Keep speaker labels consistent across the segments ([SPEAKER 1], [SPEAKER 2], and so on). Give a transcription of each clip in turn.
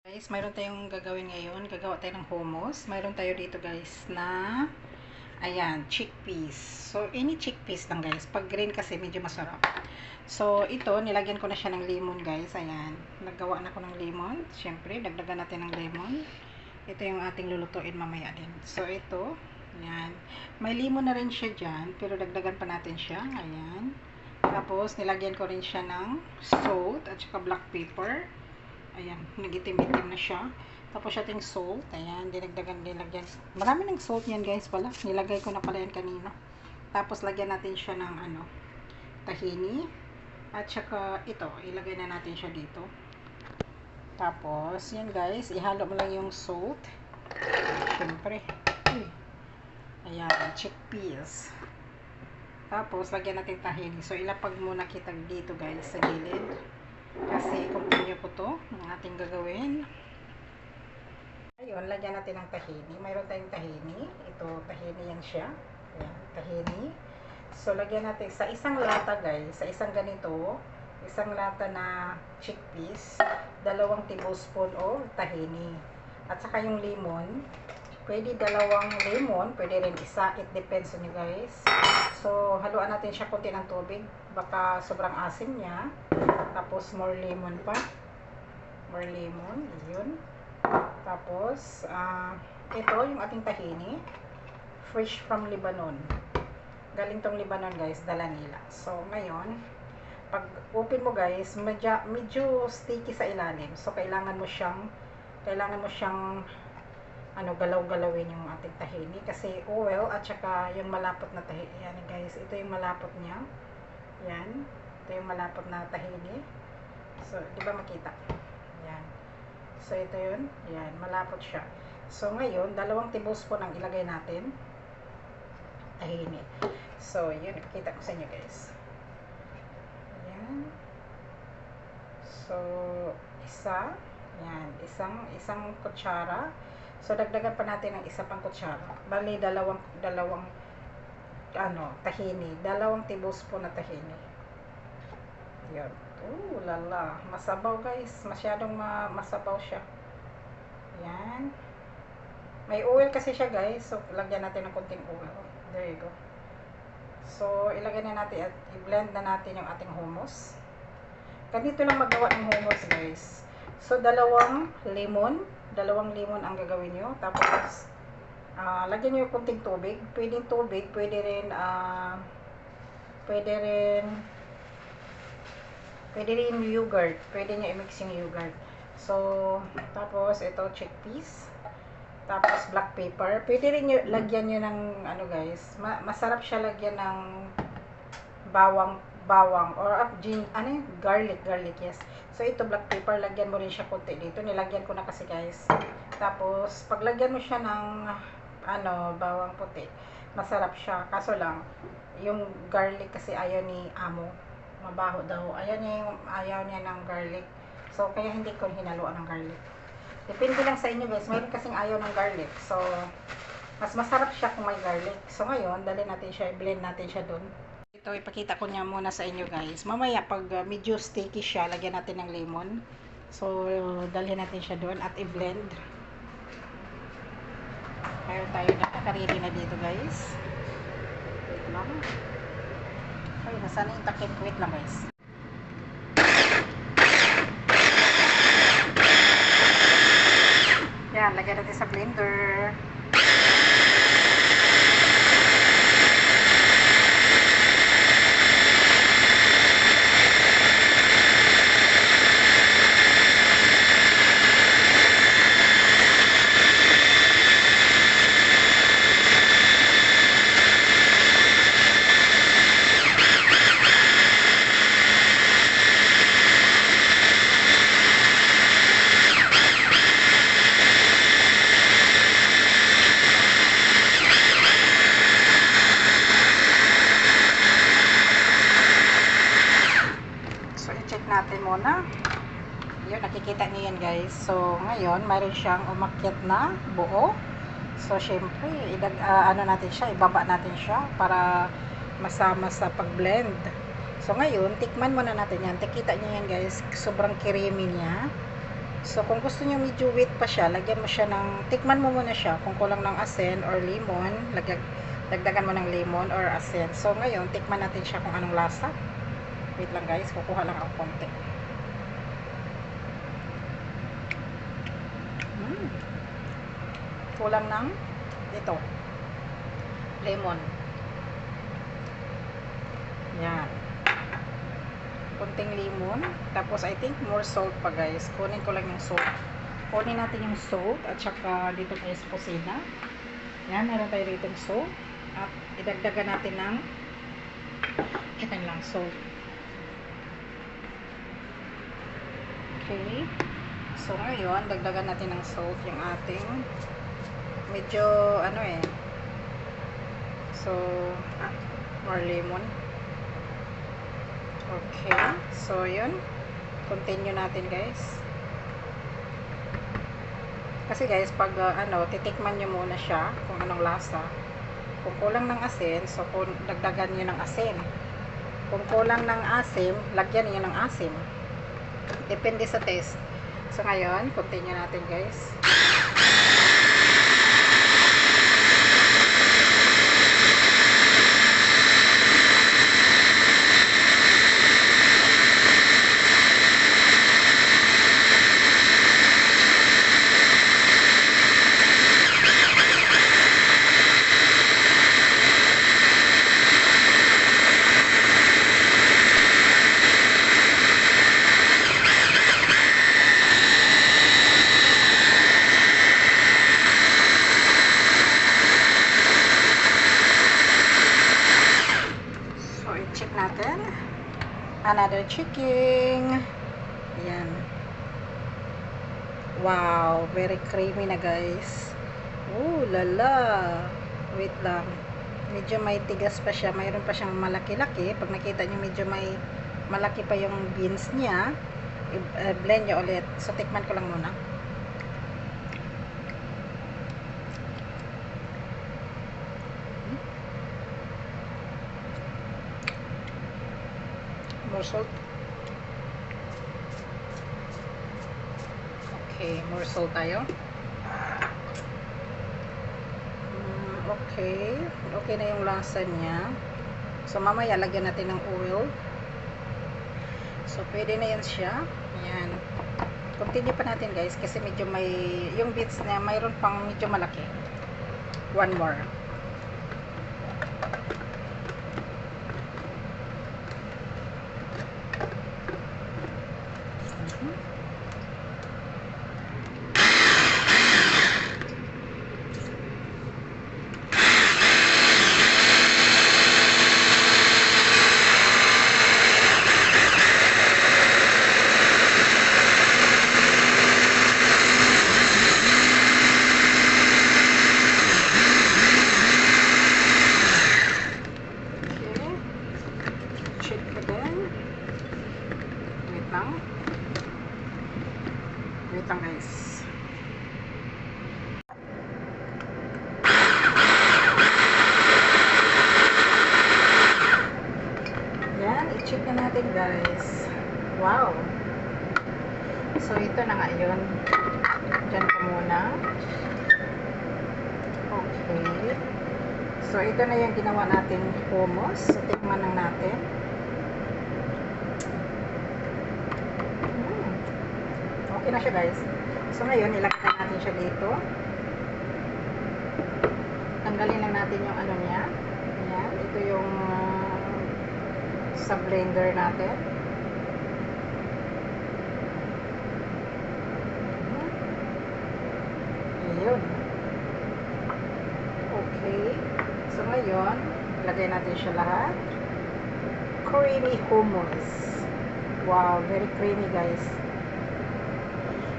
[SPEAKER 1] Guys, mayroon tayong gagawin ngayon. Gagawa tayo ng hummus. Mayroon tayo dito guys na ayan, chickpeas. So, any chickpeas lang guys. Pag green kasi medyo masarap. So, ito, nilagyan ko na siya ng lemon guys. Ayan, naggawa na ko ng lemon. Siyempre, dagdagan natin ng lemon. Ito yung ating lulutuin mamaya din. So, ito, ayan. May lemon na rin siya dyan, pero dagdagan pa natin siya. Ayan. Tapos, nilagyan ko rin siya ng salt at saka black pepper. Ayan, nagitim-itim na siya. Tapos ating salt. Ayan, dinagdagan. Marami ng salt yan guys pala. Nilagay ko na pala yan kanina. Tapos lagyan natin siya ng tahini. At saka ito, ilagay na natin siya dito. Tapos, yan guys, ihalo mo lang yung salt. Siyempre. Ayan, chickpeas. Tapos, lagyan natin tahini. So, ilapag muna kita dito guys sa gilid. Kasi continue ko to ng ating gagawin. Ayun, lagyan natin ng tahini. Mayroon tayong tahini. Ito, tahini yan siya. Ayan, tahini. So, lagyan natin sa isang lata guys, sa isang ganito, isang lata na chickpeas, 2 tablespoon o tahini. At saka yung lemon, pwede 2 lemon, pwede rin isa. It depends on you guys. So, haluan natin siya konti ng tubig. Baka sobrang asim niya. Tapos, more lemon pa. More lemon. Yun. Tapos, ito yung ating tahini. Fresh from Lebanon. Galing tong Lebanon guys. Dala nila. So, ngayon, pag open mo guys, medyo sticky sa ilalim. So, kailangan mo siyang galaw-galawin yung ating tahini kasi oil at saka yung malapot na tahini. Yan guys, ito yung malapot niya. Yan. Ito yung malapot na tahini. So, di ba makita? Yan. So, ito yun. Yan, malapot siya. So, ngayon, 2 tablespoon ang ilagay natin. Tahini. So, yun. Ipakita ko sa inyo guys. Yan. So, isa. Yan. Isang kutsara. So, dagdagan pa natin ng isa pang kutsara. Bali, dalawang tahini. 2 tablespoon na tahini. Yan. Oh, lala. Masabaw, guys. Masyadong masabaw siya. Yan. May oil kasi siya, guys. So, lagyan natin ng konting oil. There you go. So, ilagay na natin at i-blend na natin yung ating hummus. Ganito lang magawa ng hummus, guys. So, 2 lemon ang gagawin nyo. Tapos, lagyan nyo yung kunting tubig. Pwedeng tubig, pwede rin yogurt. Pwede nyo i-mix yung yogurt. So, tapos, ito, chickpeas. Tapos, black pepper. Pwede rin nyo, lagyan nyo ng, guys, masarap siya lagyan ng bawang, or garlic, yes. So, ito, black pepper, lagyan mo rin siya konti dito. Nilagyan ko na kasi, guys. Tapos, paglagyan mo siya ng, bawang puti, masarap siya. Kaso lang, yung garlic kasi ayaw ni amo. Mabaho daw. Ayaw niya ng garlic. So, kaya hindi ko hinaluan ng garlic. Depende lang sa inyo, guys. Mayroon kasing ayaw ng garlic. So, mas masarap siya kung may garlic. So, ngayon, dali natin siya, blend natin siya dun. Ito, ipakita ko niya muna sa inyo guys. Mamaya, pag medyo sticky siya, lagyan natin ng lemon. So, dalhin natin siya doon at i-blend. Kaya tayo nakakarili na dito guys. Wait lang. Ay, nasaan yung takip? Wait lang guys. Yan, lagyan natin sa blender. Natin muna. Yun, nakikita niyo yan guys. So, ngayon, mayroon siyang umakyat na buo. So, syempre, natin siya, ibaba natin siya para masama sa pag-blend. So, ngayon, tikman muna natin yan. Nakikita niyo yan guys, sobrang creamy niya. So, kung gusto nyo medyo wet pa siya, lagyan mo siya ng, tikman mo muna siya kung kulang ng asin or lemon, dagdagan mo ng lemon or asin. So, ngayon, tikman natin siya kung anong lasa. Wait lang guys, kukuha lang ako konti. Kulang ng ito, lemon. Yan. Kunting lemon. Tapos, I think more salt pa guys. Kunin ko lang yung salt. Kunin natin yung salt at saka dito tayo sa kusina. Yan, meron tayo dito yung salt. At idagdagan natin ng ito lang, salt. Okay. So, ngayon, dagdagan natin ng salt yung ating medyo, ano eh. So, more lemon. Okay. So, yun. Continue natin, guys. Kasi, guys, pag, titikman nyo muna siya kung anong lasa. Kung kulang ng asin, so, kung dagdagan nyo ng asin. Kung kulang ng asim, lagyan nyo ng asim. Depende sa taste. So, ngayon, continue natin, guys. Check natin. Another chicken. Ayan. Wow, very creamy na guys. Oh, lala. Wait lang. Medyo may tigas pa siya. Mayroon pa siyang malaki-laki. Pag nakita niyo medyo may malaki pa yung beans niya, blend niyo ulit. So, tikman ko lang muna. More salt. Okay, more salt tayo. Okay. Okay na yung lasa niya. So, mamaya lagyan natin ng oil. So, pwede na yan siya. Ayan. Continue pa natin guys kasi medyo may, yung bits na mayroon pang medyo malaki. One more. Wait lang guys. Yan, i-check na natin guys. Wow. So ito na nga yun. Diyan ka muna. Okay. So ito na yung ginawa natin hummus. So tikman lang natin. Okay na siya guys. So ngayon, ilagay na natin siya dito. Tanggalin lang natin yung ano niya. Ayan. Ito yung sa blender natin. Ayun. Okay. So ngayon, ilagay natin siya lahat. Creamy hummus. Wow, very creamy guys.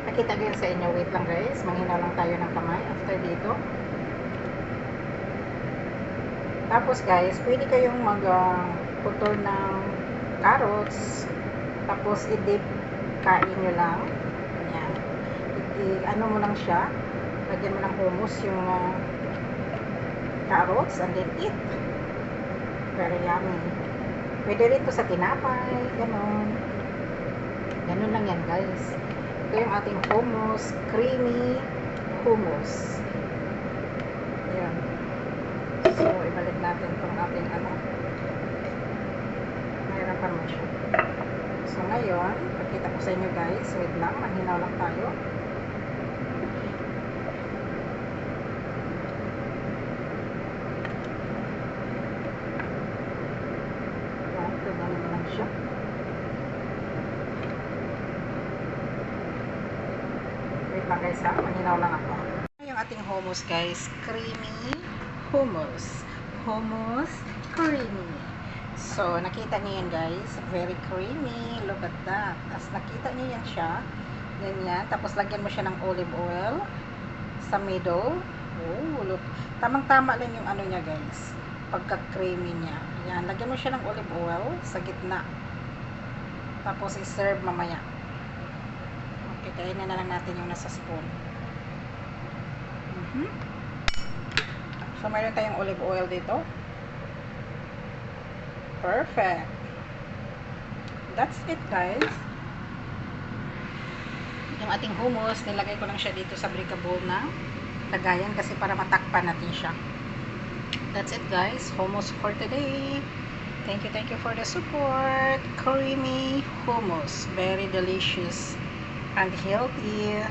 [SPEAKER 1] Nakita ko yun sa inyo. Wait lang guys. Manghina lang tayo ng kamay after dito. Tapos guys, pwede kayong magputol ng carrots. Tapos i-dip. Kain nyo lang. Ayan. Ano mo lang siya. Lagyan mo ng hummus yung carrots and then eat. Very yummy. Pwede rin to sa tinapay. Ganon. Ganon lang yan guys. Ito yung ating hummus, creamy hummus. Ayan. So, ibalik natin itong ating ano. Mayroon pa naman siya. So, ngayon, pakita ko sa inyo guys. Wait lang, manghinaw lang tayo. Ayan, ganyan na lang siya. Wait lang guys ha, manghinaw lang ako. Yung ating hummus guys, creamy hummus. Hummus, creamy. So, nakita niyo yan guys, very creamy. Look at that. As nakita niyo yan siya, ganyan. Tapos lagyan mo siya ng olive oil sa middle. Oh, look. Tamang-tama lang yung ano niya guys, pagka-creamy niya. Yan, lagyan mo siya ng olive oil sa gitna. Tapos i-serve mamaya. Okay, kainin na lang natin yung nasa spoon. So, mayroon tayong olive oil dito. Perfect. That's it, guys. Yung ating hummus, nilagay ko lang siya dito sa breakable na lagayan kasi para matakpan natin siya. That's it, guys. Hummus for today. Thank you for the support. Creamy hummus. Very delicious and healthy.